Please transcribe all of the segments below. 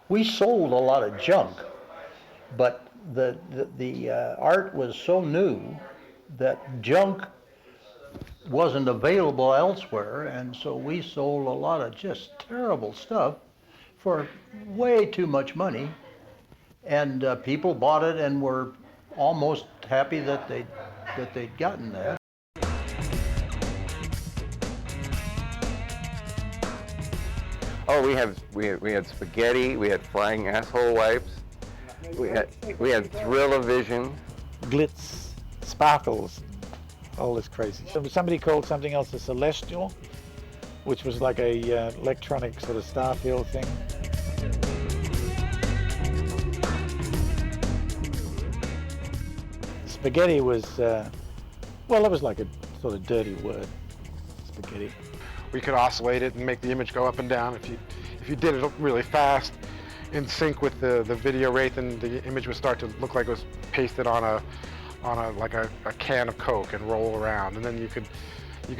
We sold a lot of junk, but the art was so new that junk wasn't available elsewhere, and so we sold a lot of just terrible stuff for way too much money, and people bought it and were almost happy that they'd gotten that. Oh, we had spaghetti. We had flying asshole wipes. We had Thrill-O-Vision. Glitz, sparkles, all this crazy. Somebody called something else a celestial, which was like a electronic sort of starfield thing. Spaghetti was, well, it was like a sort of dirty word, spaghetti. We could oscillate it and make the image go up and down. If you did it really fast, in sync with the video rate, then the image would start to look like it was pasted on a can of Coke and roll around. And then you could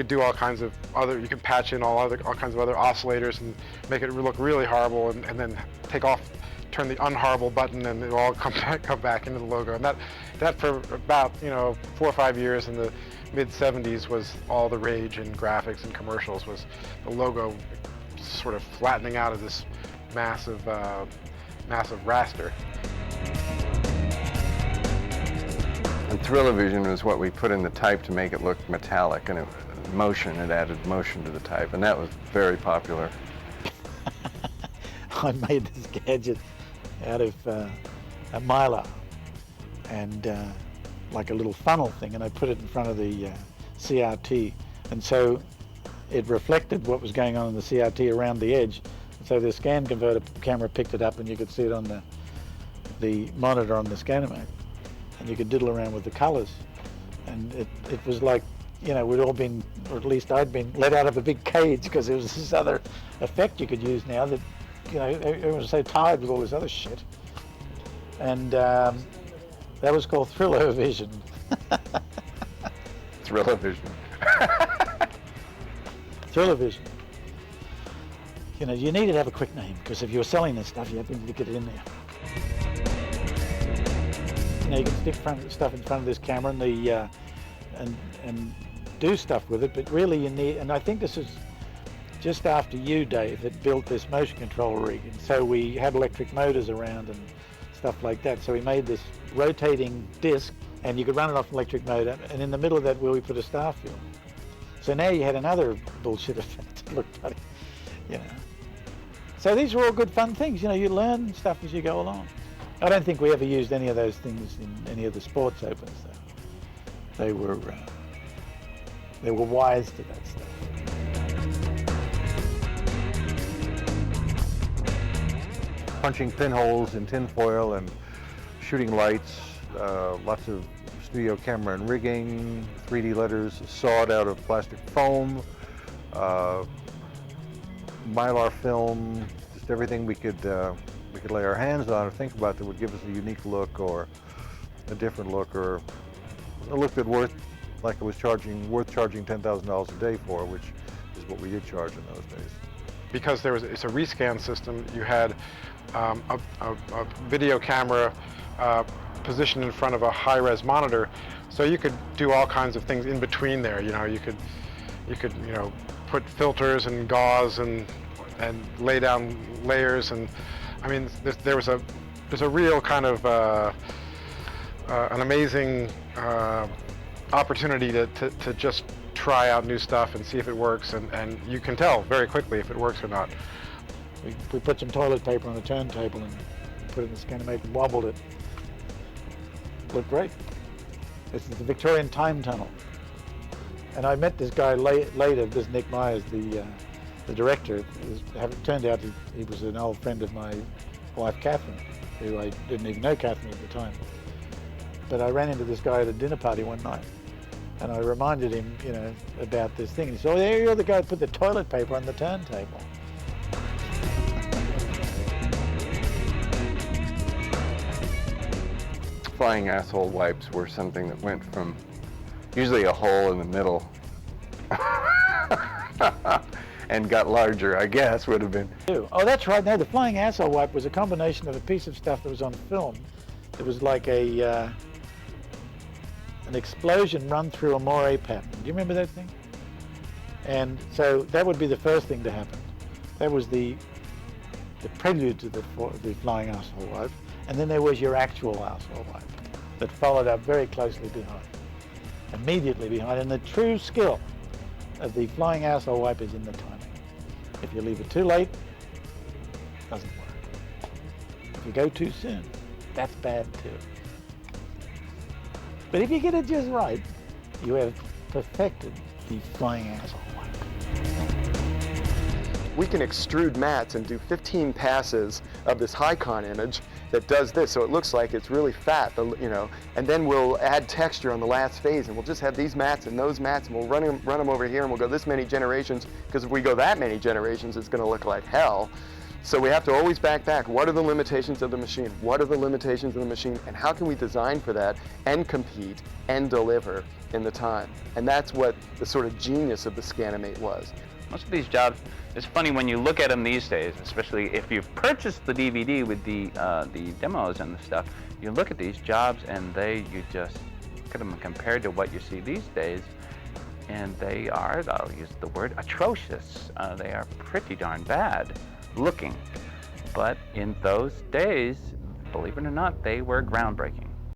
do all kinds of other, you could patch in all kinds of other oscillators and make it look really horrible, and then turn the unhorrible button, and it'll all come back into the logo. And that for about 4 or 5 years in the mid-70s was all the rage in graphics and commercials, was the logo sort of flattening out of this massive raster. And Thrill-O-Vision was what we put in the type to make it look metallic, and it added motion to the type, and that was very popular. I made this gadget out of a mylar and like a little funnel thing, and I put it in front of the CRT, and so it reflected what was going on in the CRT around the edge. So the scan converter camera picked it up, and you could see it on the monitor on the Scanimate, and you could diddle around with the colors. And it was like, we'd all been, or at least I'd been let out of a big cage, because there was this other effect you could use now that, everyone was so tired with all this other shit. And that was called Thrill-O-Vision. Thrill-O-Vision. Thrill-O-Vision. You needed to have a quick name, because if you were selling this stuff, you had to get it in there. You can stick stuff in front of this camera and do stuff with it, but really you need, and I think this is just after you, Dave, that built this motion control rig, and so we had electric motors around and stuff like that. So we made this rotating disc, and you could run it off an electric motor, and in the middle of that wheel we put a star film. So now you had another bullshit effect that looked funny, So these were all good fun things, you learn stuff as you go along. I don't think we ever used any of those things in any of the sports opens, though. They were wise to that stuff. Punching pinholes in tinfoil and shooting lights, lots of studio camera and rigging, 3D letters sawed out of plastic foam, mylar film, just everything we could lay our hands on or think about that would give us a unique look or a different look, or a look that worth charging $10,000 a day for, which is what we did charge in those days. Because it's a rescan system, you had a video camera positioned in front of a high-res monitor, so you could do all kinds of things in between there. You could put filters and gauze and lay down layers, and I mean there's a real kind of an amazing opportunity to just try out new stuff and see if it works, and you can tell very quickly if it works or not. We put some toilet paper on a turntable and put it in the Scanimate and wobbled it. Looked great. This is the Victorian time tunnel. And I met this guy later, this Nick Myers, the director. It turned out he was an old friend of my wife, Catherine, who I didn't even know Catherine at the time. But I ran into this guy at a dinner party one night, and I reminded him, about this thing. And he said, "Oh, there you're the guy who put the toilet paper on the turntable." Flying asshole wipes were something that went from usually a hole in the middle and got larger, I guess, would have been. Oh, that's right. No, the flying asshole wipe was a combination of a piece of stuff that was on film. It was like an explosion run through a moire pattern. Do you remember that thing? And so that would be the first thing to happen. That was the prelude to the flying asshole wipe. And then there was your actual asshole wipe that followed up very closely behind, immediately behind. And the true skill of the flying asshole wipe is in the timing. If you leave it too late, it doesn't work. If you go too soon, that's bad too. But if you get it just right, you have perfected the flying asshole wipe. We can extrude mats and do 15 passes of this high-con image that does this, so it looks like it's really fat, you know, and then we'll add texture on the last phase, and we'll just have these mats and those mats, and we'll run them over here, and we'll go this many generations, because if we go that many generations, it's going to look like hell. So we have to always back. What are the limitations of the machine? What are the limitations of the machine, and how can we design for that and compete and deliver in the time? And that's what the sort of genius of the Scanimate was. Most of these jobs, it's funny when you look at them these days, especially if you've purchased the DVD with the demos and the stuff, you look at these jobs and you just look at them compared to what you see these days, and they are, I'll use the word, atrocious. They are pretty darn bad looking. But in those days, believe it or not, they were groundbreaking.